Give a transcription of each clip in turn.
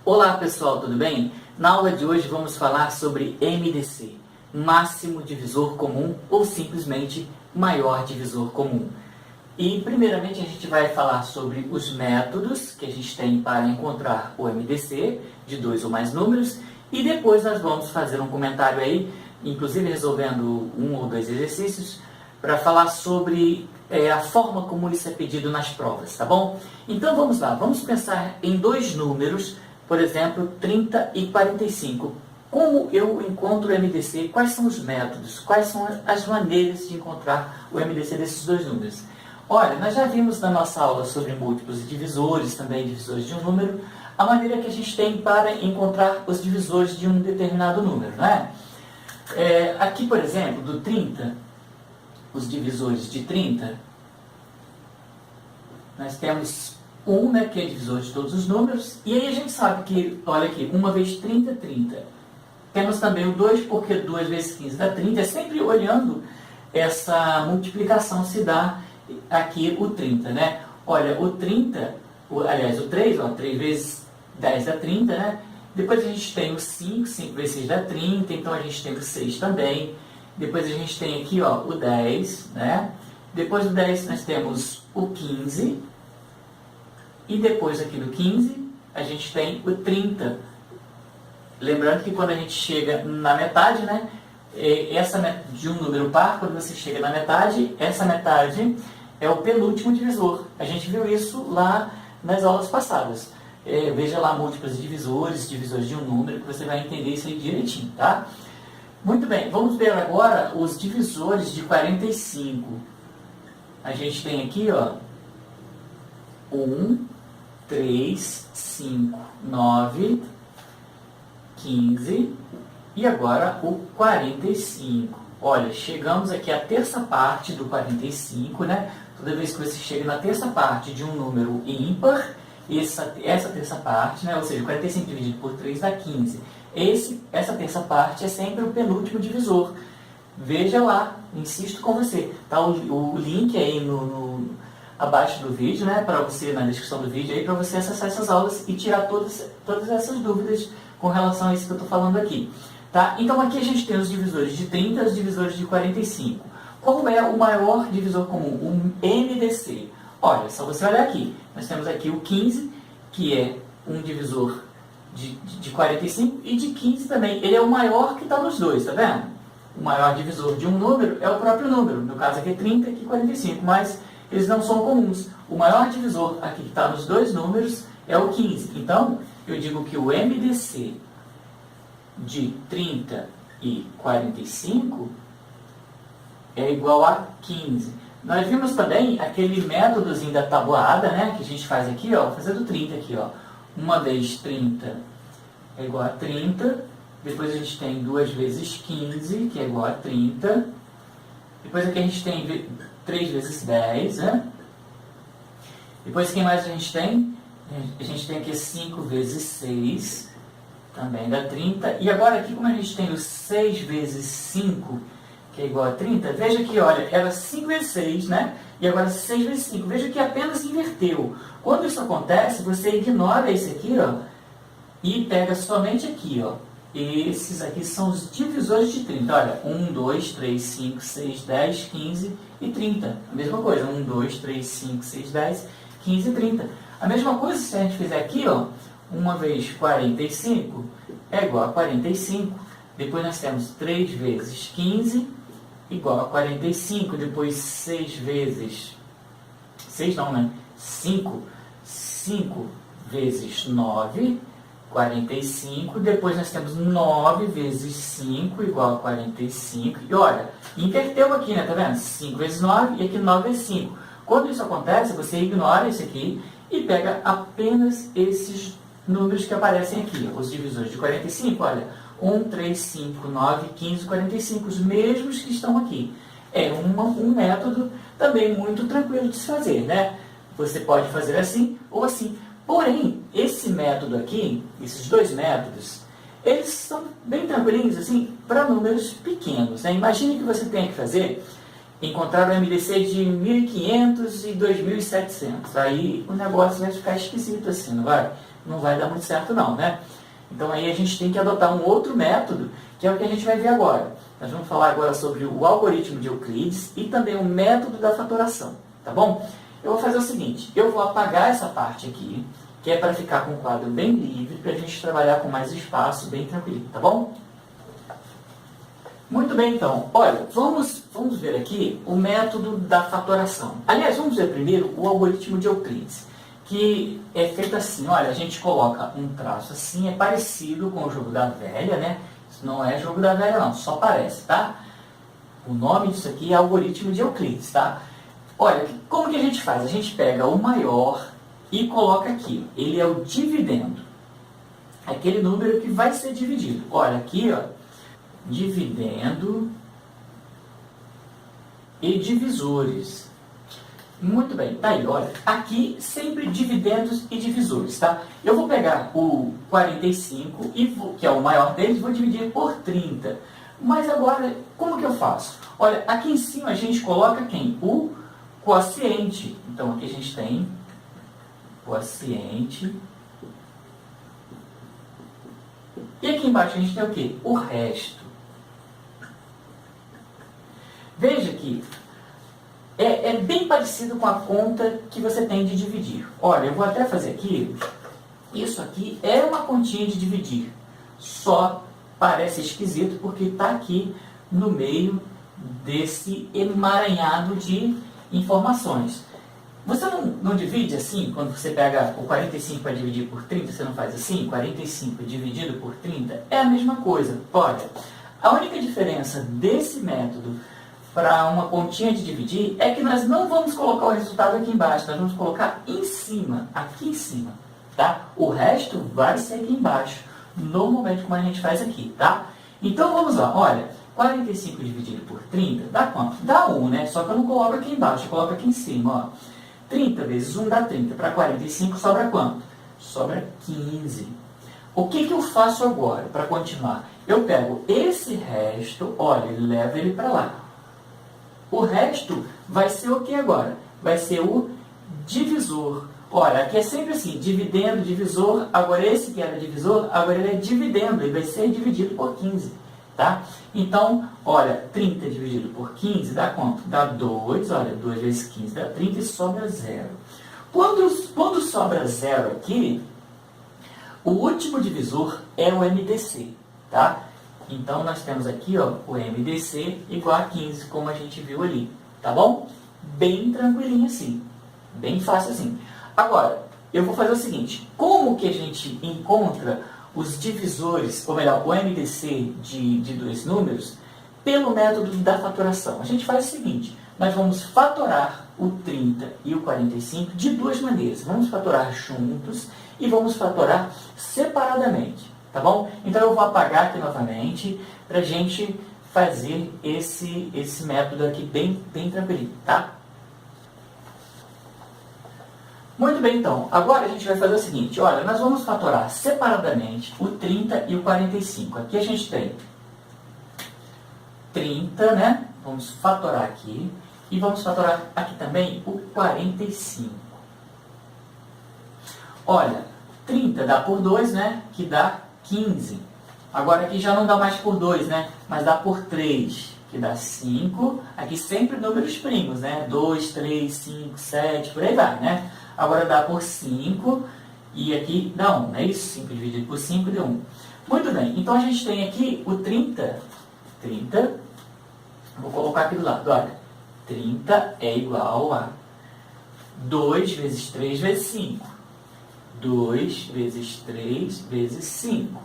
Olá pessoal, tudo bem? Na aula de hoje vamos falar sobre MDC, máximo divisor comum ou simplesmente maior divisor comum. E primeiramente a gente vai falar sobre os métodos que a gente tem para encontrar o MDC de dois ou mais números e depois nós vamos fazer um comentário aí, inclusive resolvendo um ou dois exercícios, para falar sobre a forma como isso é pedido nas provas, tá bom? Então vamos lá, vamos pensar em dois números, por exemplo, 30 e 45. Como eu encontro o MDC? Quais são os métodos? Quais são as maneiras de encontrar o MDC desses dois números? Olha, nós já vimos na nossa aula sobre múltiplos e divisores, também divisores de um número, a maneira que a gente tem para encontrar os divisores de um determinado número, né? Aqui, por exemplo, do 30, os divisores de 30, nós temos 1, né, que é divisor de todos os números, e aí a gente sabe que, olha aqui, 1 vezes 30, 30. Temos também o 2, porque 2 vezes 15 dá 30, é sempre olhando essa multiplicação se dá aqui o 30, né? Olha, o 30, aliás, o 3, ó, 3 vezes 10 dá 30, né? Depois a gente tem o 5, 5 vezes 6 dá 30, então a gente tem o 6 também. Depois a gente tem aqui, ó, o 10, né? Depois do 10 nós temos o 15, e depois aqui do 15, a gente tem o 30. Lembrando que quando a gente chega na metade, né, de um número par, quando você chega na metade, essa metade é o penúltimo divisor. A gente viu isso lá nas aulas passadas. Veja lá múltiplos divisores, divisores de um número, que você vai entender isso aí direitinho, tá? Muito bem, vamos ver agora os divisores de 45. A gente tem aqui, ó, 1, 3, 5, 9, 15 e agora o 45. Olha, chegamos aqui à terça parte do 45, né? Toda vez que você chega na terça parte de um número ímpar, essa terça parte, né? Ou seja, 45 dividido por 3 dá 15. Essa terça parte é sempre o penúltimo divisor. Veja lá, insisto com você. Tá o link aí abaixo do vídeo, né, para você, na descrição do vídeo, aí para você acessar essas aulas e tirar todas essas dúvidas com relação a isso que eu estou falando aqui. Tá? Então aqui a gente tem os divisores de 30 e os divisores de 45. Qual é o maior divisor comum? O MDC. Olha, é só você olhar aqui. Nós temos aqui o 15, que é um divisor de 45, e de 15 também. Ele é o maior que está nos dois, tá vendo? O maior divisor de um número é o próprio número. No caso aqui é 30 e aqui 45, mas eles não são comuns. O maior divisor aqui que está nos dois números é o 15. Então, eu digo que o MDC de 30 e 45 é igual a 15. Nós vimos também aquele métodozinho da tabuada, né, que a gente faz aqui, ó, fazer do 30 aqui, ó. 1 vezes 30 é igual a 30. Depois a gente tem 2 vezes 15, que é igual a 30. Depois aqui a gente tem 3 vezes 10, né? Depois, quem mais a gente tem? A gente tem aqui 5 vezes 6, também dá 30. E agora aqui, como a gente tem o 6 vezes 5, que é igual a 30, veja que, olha, era 5 vezes 6, né? E agora 6 vezes 5. Veja que apenas inverteu. Quando isso acontece, você ignora esse aqui, ó, e pega somente aqui, ó. Esses aqui são os divisores de 30. Olha, 1, 2, 3, 5, 6, 10, 15 e 30. A mesma coisa, 1, 2, 3, 5, 6, 10, 15 e 30. A mesma coisa se a gente fizer aqui, ó, 1 vezes 45 é igual a 45. Depois nós temos 3 vezes 15 igual a 45. Depois 6 vezes... 6 não, né? 5. 5 vezes 9... 45, depois nós temos 9 vezes 5 igual a 45, e olha, inverteu aqui, né, tá vendo? 5 vezes 9 e aqui 9 vezes 5. Quando isso acontece, você ignora esse aqui e pega apenas esses números que aparecem aqui, os divisores de 45, olha, 1, 3, 5, 9, 15, 45, os mesmos que estão aqui. É um método também muito tranquilo de se fazer, né? Você pode fazer assim ou assim. Porém, esse método aqui, esses dois métodos, eles são bem tranquilinhos, assim, para números pequenos, né? Imagine que você tenha que encontrar o MDC de 1.500 e 2.700. Aí o negócio vai ficar esquisito assim, não vai? Não vai dar muito certo não, né? Então aí a gente tem que adotar um outro método, que é o que a gente vai ver agora. Nós vamos falar agora sobre o algoritmo de Euclides e também o método da fatoração, tá bom? Eu vou fazer o seguinte, eu vou apagar essa parte aqui, que é para ficar com o quadro bem livre, para a gente trabalhar com mais espaço, bem tranquilo, tá bom? Muito bem, então. Olha, vamos ver aqui o método da fatoração. Aliás, vamos ver primeiro o algoritmo de Euclides, que é feito assim, olha, a gente coloca um traço assim, é parecido com o jogo da velha, né? Isso não é jogo da velha não, só parece, tá? O nome disso aqui é algoritmo de Euclides, tá? Olha, como que a gente faz? A gente pega o maior e coloca aqui, ele é o dividendo, aquele número que vai ser dividido. Olha, aqui, ó, dividendo e divisores. Muito bem, tá aí, olha, aqui sempre dividendos e divisores, tá? Eu vou pegar o 45, que é o maior deles, vou dividir por 30. Mas agora, como que eu faço? Olha, aqui em cima a gente coloca quem? O quociente. Então, aqui a gente tem quociente. E aqui embaixo a gente tem o quê? O resto. Veja que é bem parecido com a conta que você tem de dividir. Olha, eu vou até fazer aqui. Isso aqui é uma continha de dividir. Só parece esquisito porque está aqui no meio desse emaranhado de informações. Você não divide assim, quando você pega o 45 para dividir por 30, você não faz assim? 45 dividido por 30 é a mesma coisa. Olha, a única diferença desse método para uma continha de dividir é que nós não vamos colocar o resultado aqui embaixo, nós vamos colocar em cima, aqui em cima, tá? O resto vai ser aqui embaixo, normalmente como a gente faz aqui, tá? Então vamos lá, olha, 45 dividido por 30 dá quanto? Dá 1, né? Só que eu não coloco aqui embaixo, eu coloco aqui em cima, ó. 30 vezes 1 dá 30, para 45 sobra quanto? Sobra 15. O que eu faço agora para continuar? Eu pego esse resto, olha, e levo ele para lá. O resto vai ser o que agora? Vai ser o divisor. Olha, aqui é sempre assim, dividendo, divisor, agora esse que era divisor, agora ele é dividendo, ele vai ser dividido por 15, tá? Então, olha, 30 dividido por 15 dá quanto? Dá 2, olha, 2 vezes 15 dá 30 e sobra 0. Quando sobra 0 aqui, o último divisor é o MDC, tá? Então, nós temos aqui, ó, o MDC igual a 15, como a gente viu ali, tá bom? Bem tranquilinho assim, bem fácil assim. Agora, eu vou fazer o seguinte, como que a gente encontra os divisores, ou melhor, o MDC de dois números, pelo método da fatoração? A gente faz o seguinte, nós vamos fatorar o 30 e o 45 de duas maneiras. Vamos fatorar juntos e vamos fatorar separadamente. Tá bom? Então eu vou apagar aqui novamente para a gente fazer esse método aqui bem tranquilinho, tá? Muito bem, então. Agora a gente vai fazer o seguinte, olha, nós vamos fatorar separadamente o 30 e o 45. Aqui a gente tem 30, né? Vamos fatorar aqui. E vamos fatorar aqui também o 45. Olha, 30 dá por 2, né? Que dá 15. Agora aqui já não dá mais por 2, né? Mas dá por 3, que dá 5. Aqui sempre números primos, né? 2, 3, 5, 7, por aí vai, né? Agora dá por 5 e aqui dá 1, não é isso? 5 dividido por 5 deu 1. Muito bem, então a gente tem aqui o 30. Vou colocar aqui do lado, olha. 30 é igual a 2 vezes 3 vezes 5. 2 vezes 3 vezes 5.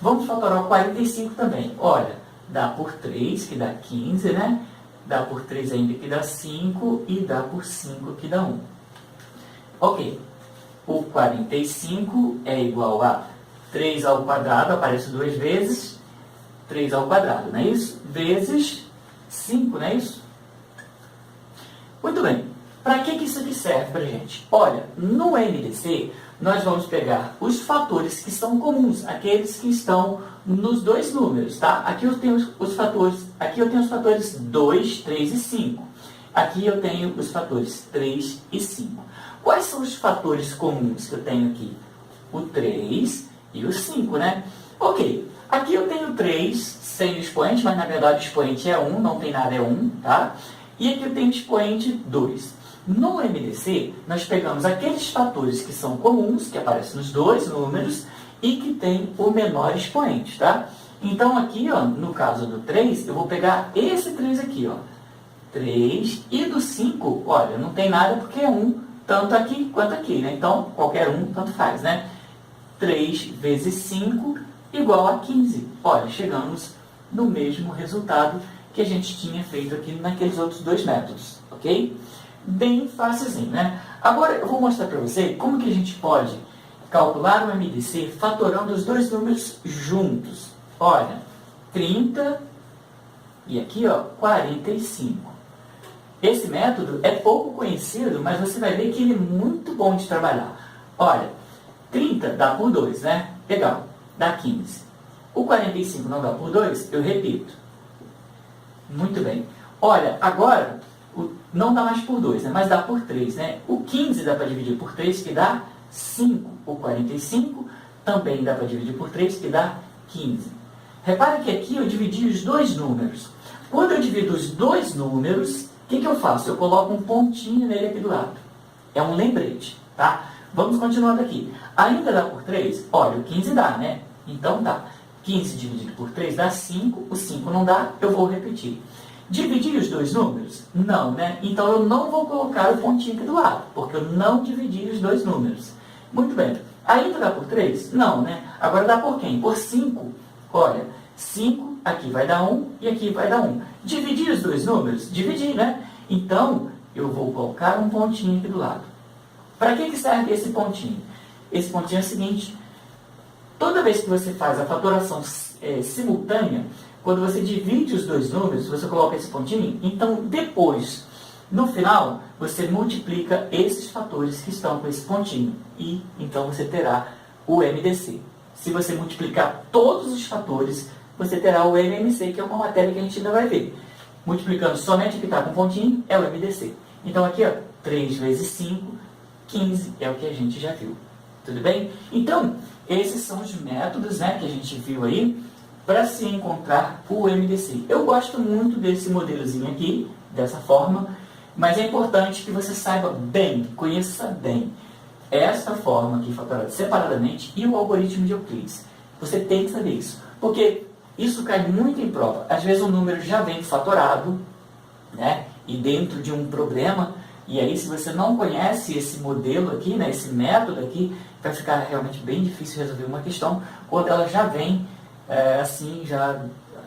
Vamos fatorar o 45 também. Olha, dá por 3, que dá 15, né? Dá por 3 ainda, que dá 5. E dá por 5, que dá 1. Ok. O 45 é igual a 3 ao quadrado, aparece duas vezes. 3 ao quadrado, não é isso? Vezes 5, não é isso? Muito bem. Para que isso aqui serve para a gente? Olha, no MDC, nós vamos pegar os fatores que são comuns, aqueles que estão nos dois números, tá? Aqui eu tenho os fatores 2, 3 e 5. Aqui eu tenho os fatores 3 e 5. Quais são os fatores comuns que eu tenho aqui? O 3 e o 5, né? Ok, aqui eu tenho 3 sem o expoente, mas na verdade o expoente é 1, não tem nada, é 1, tá? E aqui eu tenho o expoente 2. No MDC, nós pegamos aqueles fatores que são comuns, que aparecem nos dois números, e que tem o menor expoente, tá? Então aqui, ó, no caso do 3, eu vou pegar esse 3 aqui, ó. 3, e do 5, olha, não tem nada porque é 1, tanto aqui quanto aqui, né? Então, qualquer um, tanto faz, né? 3 vezes 5 igual a 15. Olha, chegamos no mesmo resultado que a gente tinha feito aqui naqueles outros dois métodos, ok? Bem fácilzinho, né? Agora eu vou mostrar para você como que a gente pode calcular o MDC fatorando os dois números juntos. Olha, 30 e aqui, ó, 45. Esse método é pouco conhecido, mas você vai ver que ele é muito bom de trabalhar. Olha, 30 dá por 2, né? Legal, dá 15. O 45 não dá por 2? Eu repito. Muito bem. Olha, agora, não dá mais por 2, né? Mas dá por 3, né? O 15 dá para dividir por 3, que dá 5. O 45 também dá para dividir por 3, que dá 15. Repare que aqui eu dividi os dois números. Quando eu divido os dois números, o que eu faço? Eu coloco um pontinho nele aqui do lado. É um lembrete, tá? Vamos continuando aqui. Ainda dá por 3? Olha, o 15 dá, né? Então dá. 15 dividido por 3 dá 5. O 5 não dá, eu vou repetir. Dividir os dois números? Não, né? Então eu não vou colocar o pontinho aqui do lado, porque eu não dividi os dois números. Muito bem. Ainda dá por 3? Não, né? Agora dá por quem? Por 5. Olha, 5, aqui vai dar 1 e aqui vai dar 1. Dividir os dois números? Dividir, né? Então, eu vou colocar um pontinho aqui do lado. Para que serve esse pontinho? Esse pontinho é o seguinte: toda vez que você faz a fatoração simultânea, quando você divide os dois números, você coloca esse pontinho, então depois, no final, você multiplica esses fatores que estão com esse pontinho. E então você terá o MDC. Se você multiplicar todos os fatores, você terá o MMC, que é uma matéria que a gente ainda vai ver. Multiplicando somente o que está com pontinho, é o MDC. Então aqui, ó, 3 vezes 5, 15 é o que a gente já viu. Tudo bem? Então, esses são os métodos, né, que a gente viu aí para se encontrar o MDC. Eu gosto muito desse modelozinho aqui, dessa forma, mas é importante que você saiba bem, conheça bem essa forma aqui fatorada separadamente e o algoritmo de Euclides. Você tem que saber isso, porque isso cai muito em prova. Às vezes o número já vem fatorado, né, e dentro de um problema, e aí se você não conhece esse modelo aqui, né, esse método aqui, vai ficar realmente bem difícil resolver uma questão quando ela já vem assim, já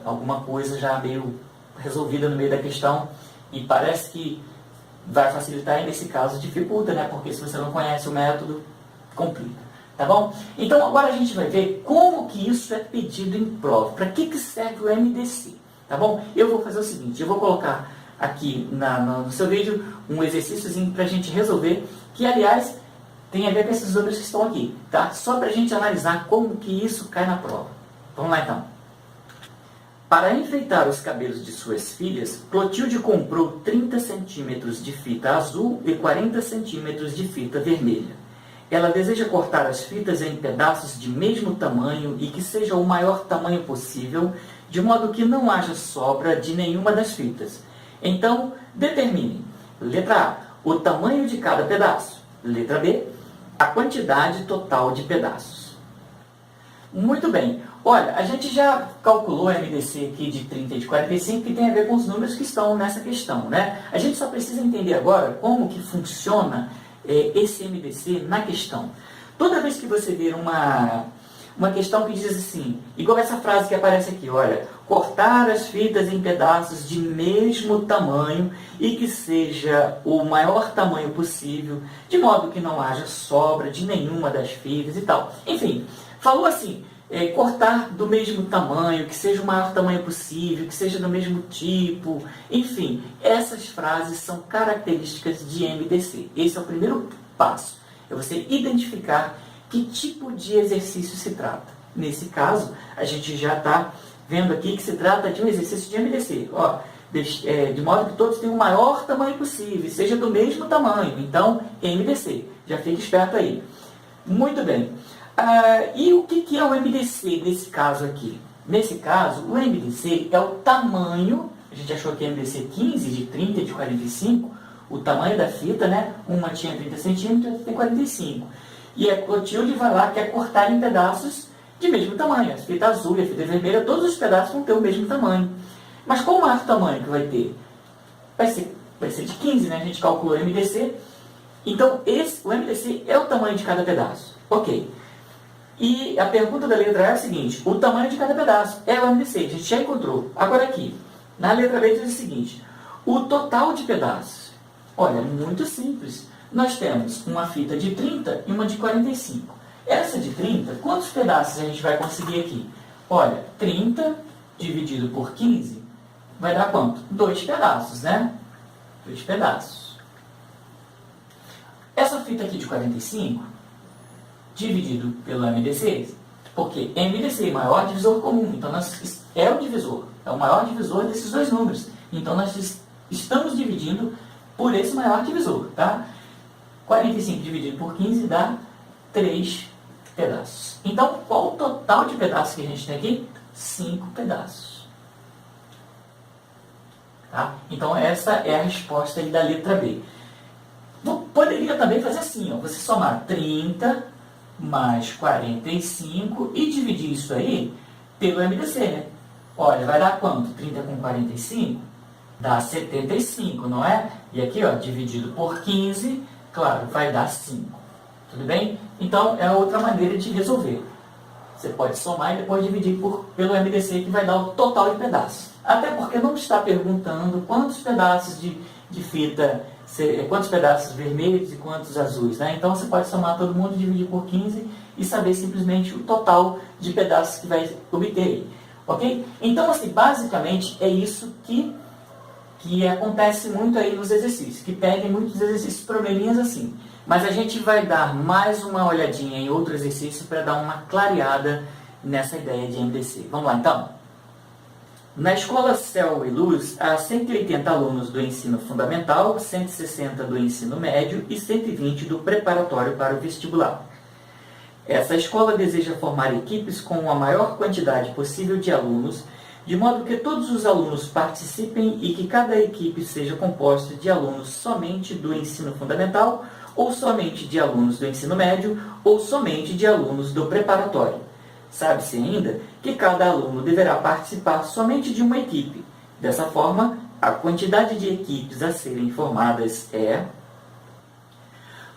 alguma coisa já meio resolvida no meio da questão, e parece que vai facilitar e nesse caso dificulta, né? Porque se você não conhece o método, complica, tá bom? Então agora a gente vai ver como que isso é pedido em prova. Para que serve o MDC, tá bom? Eu vou fazer o seguinte, eu vou colocar aqui no seu vídeo um exercíciozinho para a gente resolver, que aliás tem a ver com esses números que estão aqui, tá? Só para a gente analisar como que isso cai na prova. Vamos lá então. Para enfeitar os cabelos de suas filhas, Clotilde comprou 30 centímetros de fita azul e 40 centímetros de fita vermelha. Ela deseja cortar as fitas em pedaços de mesmo tamanho e que seja o maior tamanho possível, de modo que não haja sobra de nenhuma das fitas. Então, determine: letra A, o tamanho de cada pedaço. Letra B, a quantidade total de pedaços. Muito bem. Olha, a gente já calculou o MDC aqui de 30 e de 45, que tem a ver com os números que estão nessa questão, né? A gente só precisa entender agora como que funciona esse MDC na questão. Toda vez que você vir uma questão que diz assim, igual essa frase que aparece aqui, olha, cortar as fitas em pedaços de mesmo tamanho e que seja o maior tamanho possível, de modo que não haja sobra de nenhuma das fitas e tal. Enfim, falou assim, cortar do mesmo tamanho, que seja o maior tamanho possível, que seja do mesmo tipo, enfim, essas frases são características de MDC. Esse é o primeiro passo. É você identificar que tipo de exercício se trata. Nesse caso, a gente já está vendo aqui que se trata de um exercício de MDC. Ó, de modo que todos tenham o maior tamanho possível, seja do mesmo tamanho. Então, MDC. Já fica esperto aí. Muito bem. E o que é o MDC nesse caso aqui? Nesse caso, o MDC é o tamanho, a gente achou que MDC 15, de 30 e de 45, o tamanho da fita, né? Uma tinha 30 centímetros, outra tem 45. E a Clotilde vai lá, quer cortar em pedaços de mesmo tamanho. A fita azul e a fita vermelha, todos os pedaços vão ter o mesmo tamanho. Mas qual o maior tamanho que vai ter? Vai ser de 15, né? A gente calculou o MDC. Então, o MDC é o tamanho de cada pedaço. Ok. E a pergunta da letra A é a seguinte: o tamanho de cada pedaço é o MDC. A gente já encontrou. Agora aqui, na letra B diz o seguinte: o total de pedaços. Olha, muito simples. Nós temos uma fita de 30 e uma de 45. Essa de 30, quantos pedaços a gente vai conseguir aqui? Olha, 30 dividido por 15 vai dar quanto? 2 pedaços, né? 2 pedaços. Essa fita aqui de 45, dividido pelo MDC, porque MDC é maior divisor comum, então é o divisor, é o maior divisor desses dois números. Então nós estamos dividindo por esse maior divisor, tá? 45 dividido por 15 dá 3 pedaços. Então, qual o total de pedaços que a gente tem aqui? 5 pedaços. Tá? Então, essa é a resposta aí da letra B. Poderia também fazer assim, ó, você somar 30 mais 45 e dividir isso aí pelo MDC, né? Olha, vai dar quanto? 30 com 45? Dá 75, não é? E aqui, ó, dividido por 15, claro, vai dar 5. Tudo bem? Então, é outra maneira de resolver. Você pode somar e depois dividir pelo MDC, que vai dar o total de pedaços. Até porque não está perguntando quantos pedaços de fita, quantos pedaços vermelhos e quantos azuis, né? Então, você pode somar todo mundo, dividir por 15 e saber simplesmente o total de pedaços que vai obter aí. Ok? Então, assim, basicamente, é isso que acontece muito aí nos exercícios, que pedem muitos exercícios probleminhas assim. Mas a gente vai dar mais uma olhadinha em outro exercício para dar uma clareada nessa ideia de MDC. Vamos lá, então? Na escola Céu e Luz, há 180 alunos do ensino fundamental, 160 do ensino médio e 120 do preparatório para o vestibular. Essa escola deseja formar equipes com a maior quantidade possível de alunos, de modo que todos os alunos participem e que cada equipe seja composta de alunos somente do ensino fundamental, ou somente de alunos do ensino médio, ou somente de alunos do preparatório. Sabe-se ainda que cada aluno deverá participar somente de uma equipe. Dessa forma, a quantidade de equipes a serem formadas é...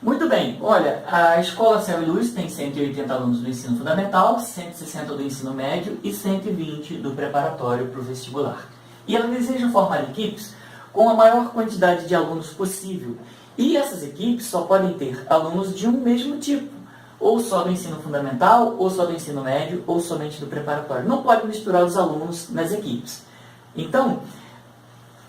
Muito bem, olha, a Escola Céu e Luz tem 180 alunos do ensino fundamental, 160 do ensino médio e 120 do preparatório para o vestibular. E ela deseja formar equipes com a maior quantidade de alunos possível. E essas equipes só podem ter alunos de um mesmo tipo, ou só do ensino fundamental, ou só do ensino médio, ou somente do preparatório. Não pode misturar os alunos nas equipes. Então,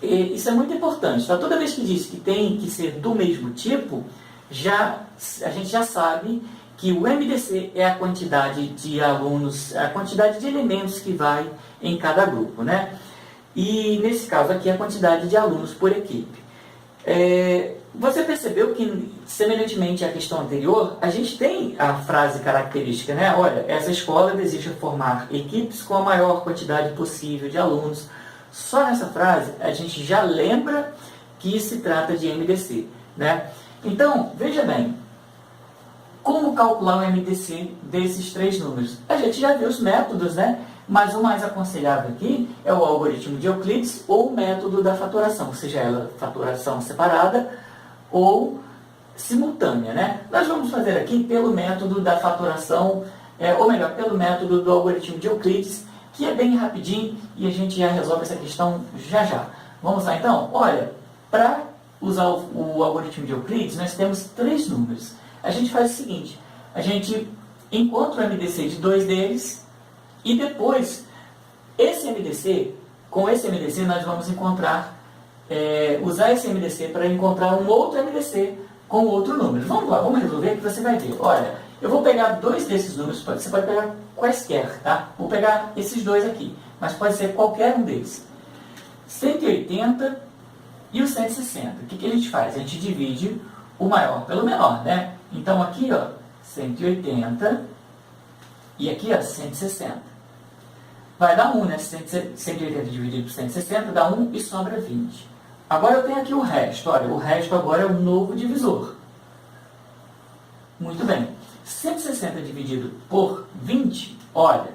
isso é muito importante. Tá? Toda vez que diz que tem que ser do mesmo tipo, a gente já sabe que o MDC é a quantidade de alunos, a quantidade de elementos que vai em cada grupo, né? E nesse caso aqui, a quantidade de alunos por equipe. Você percebeu que, semelhantemente à questão anterior, a gente tem a frase característica, né? Olha, essa escola deseja formar equipes com a maior quantidade possível de alunos. Só nessa frase, a gente já lembra que se trata de MDC, né? Então, veja bem, como calcular o MDC desses três números? A gente já viu os métodos, né? Mas o mais aconselhável aqui é o algoritmo de Euclides ou o método da fatoração, seja ela fatoração separada ou simultânea, né? Nós vamos fazer aqui pelo método da fatoração, ou melhor, pelo método do algoritmo de Euclides, que é bem rapidinho e a gente já resolve essa questão já já. Vamos lá então? Olha, para usar o algoritmo de Euclides, nós temos três números. A gente faz o seguinte, a gente encontra o MDC de dois deles e depois, com esse MDC nós vamos encontrar, usar esse MDC para encontrar um outro MDC com outro número. Vamos lá, vamos resolver que você vai ver. Olha, eu vou pegar dois desses números, você pode pegar quaisquer, tá? Vou pegar esses dois aqui, mas pode ser qualquer um deles. 180 e o 160. O que a gente faz? A gente divide o maior pelo menor, né? Então aqui, ó, 180 e aqui, ó, 160. Vai dar 1, né? 180 dividido por 160 dá 1 e sobra 20. Agora eu tenho aqui o resto. Olha, o resto agora é o novo divisor. Muito bem. 160 dividido por 20, olha,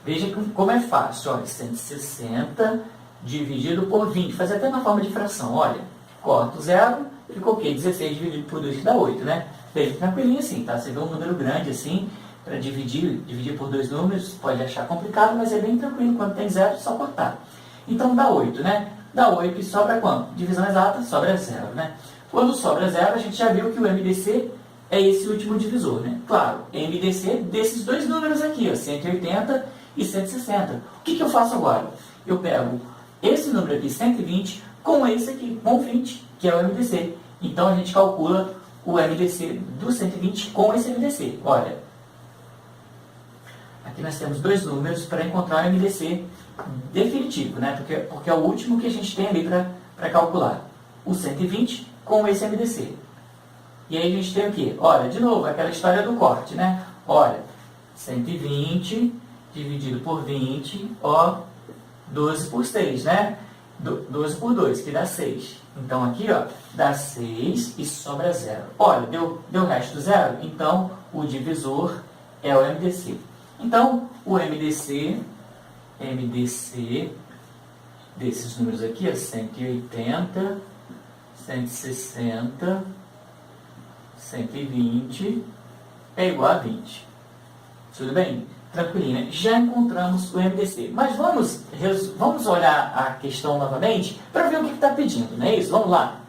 veja como é fácil. Olha, 160 dividido por 20. Faz até na forma de fração. Olha, corta o zero, ficou o quê? 16 dividido por 2, que dá 8, né? Bem tranquilinho assim, tá? Você vê um número grande assim, para dividir por dois números, pode achar complicado, mas é bem tranquilo. Quando tem zero, só cortar. Então dá 8, né? Dá 8 e sobra quanto? Divisão exata, sobra 0, né? Quando sobra 0, a gente já viu que o MDC é esse último divisor, né? Claro, MDC desses dois números aqui, ó, 180 e 160. O que eu faço agora? Eu pego esse número aqui, 120, com esse aqui, com 20, que é o MDC. Então, a gente calcula o MDC do 120 com esse MDC. Olha, aqui nós temos dois números para encontrar o MDC definitivo, né? Porque é o último que a gente tem ali para calcular. O 120 com esse MDC. E aí a gente tem o quê? Olha, de novo, aquela história do corte, né? Olha, 120 dividido por 20, ó, 12 por 6, né? 12 por 2, que dá 6. Então aqui, ó, dá 6 e sobra 0. Olha, deu resto 0? Então, o divisor é o MDC. Então, o MDC desses números aqui é 180, 160, 120 é igual a 20. Tudo bem? Tranquilinho, né? Já encontramos o MDC. Mas vamos olhar a questão novamente para ver o que está pedindo, não é isso? Vamos lá.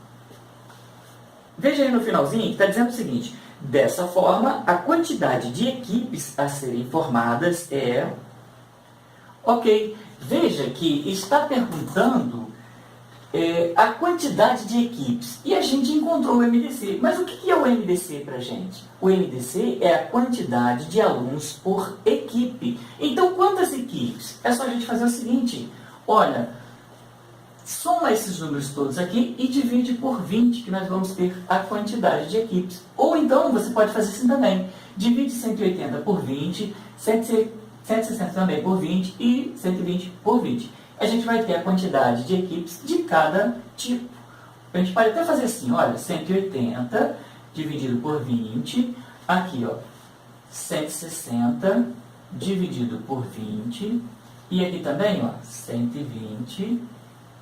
Veja aí no finalzinho que está dizendo o seguinte: dessa forma, a quantidade de equipes a serem formadas é... Ok, veja que está perguntando a quantidade de equipes. E a gente encontrou o MDC. Mas o que é o MDC para a gente? O MDC é a quantidade de alunos por equipe. Então, quantas equipes? É só a gente fazer o seguinte. Olha, soma esses números todos aqui e divide por 20, que nós vamos ter a quantidade de equipes. Ou então, você pode fazer assim também. Divide 180 por 20, 160 também por 20 e 120 por 20. A gente vai ter a quantidade de equipes de cada tipo. A gente pode até fazer assim, olha, 180 dividido por 20, aqui, ó, 160 dividido por 20, e aqui também, ó, 120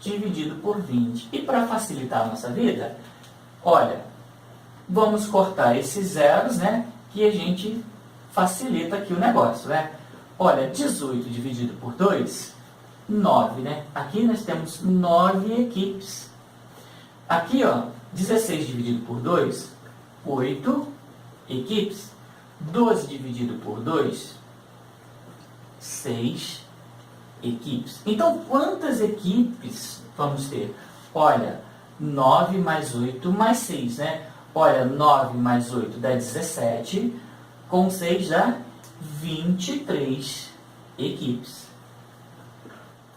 dividido por 20. E para facilitar a nossa vida, olha, vamos cortar esses zeros, né, que a gente facilita aqui o negócio, né? Olha, 18 dividido por 2, 9, né? Aqui nós temos 9 equipes. Aqui, ó, 16 dividido por 2, 8 equipes. 12 dividido por 2, 6 equipes. Então, quantas equipes vamos ter? Olha, 9 mais 8 mais 6, né? Olha, 9 mais 8 dá 17, com 6 dá 23 equipes.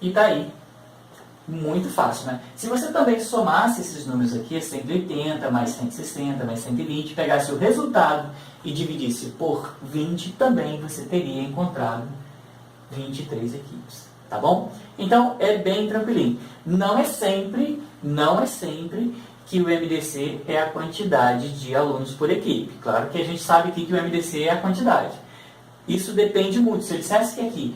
E tá aí. Muito fácil, né? Se você também somasse esses números aqui, 180 mais 160 mais 120, pegasse o resultado e dividisse por 20, também você teria encontrado 23 equipes. Tá bom? Então, é bem tranquilinho. Não é sempre que o MDC é a quantidade de alunos por equipe. Claro que a gente sabe aqui que o MDC é a quantidade. Isso depende muito. Se eu dissesse que aqui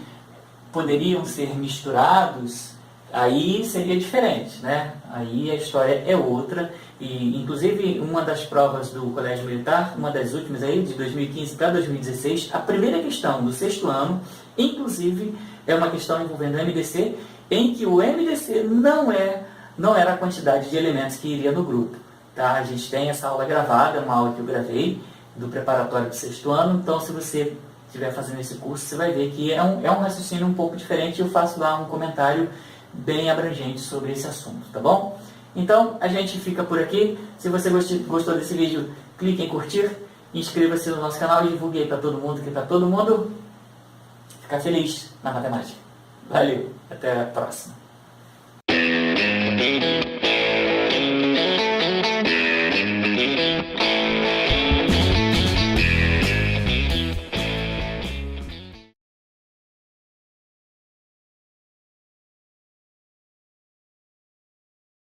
poderiam ser misturados, aí seria diferente, né? Aí a história é outra. E, inclusive, uma das provas do Colégio Militar, uma das últimas aí, de 2015 para 2016, a primeira questão do sexto ano, inclusive, é uma questão envolvendo o MDC, em que o MDC não era a quantidade de elementos que iria no grupo. Tá? A gente tem essa aula gravada, uma aula que eu gravei, do preparatório do sexto ano. Então, se você estiver fazendo esse curso, você vai ver que é um raciocínio um pouco diferente. Eu faço lá um comentário bem abrangente sobre esse assunto, tá bom? Então, a gente fica por aqui. Se você gostou desse vídeo, clique em curtir, inscreva-se no nosso canal e divulgue aí para todo mundo, que para todo mundo ficar feliz na matemática. Valeu, até a próxima.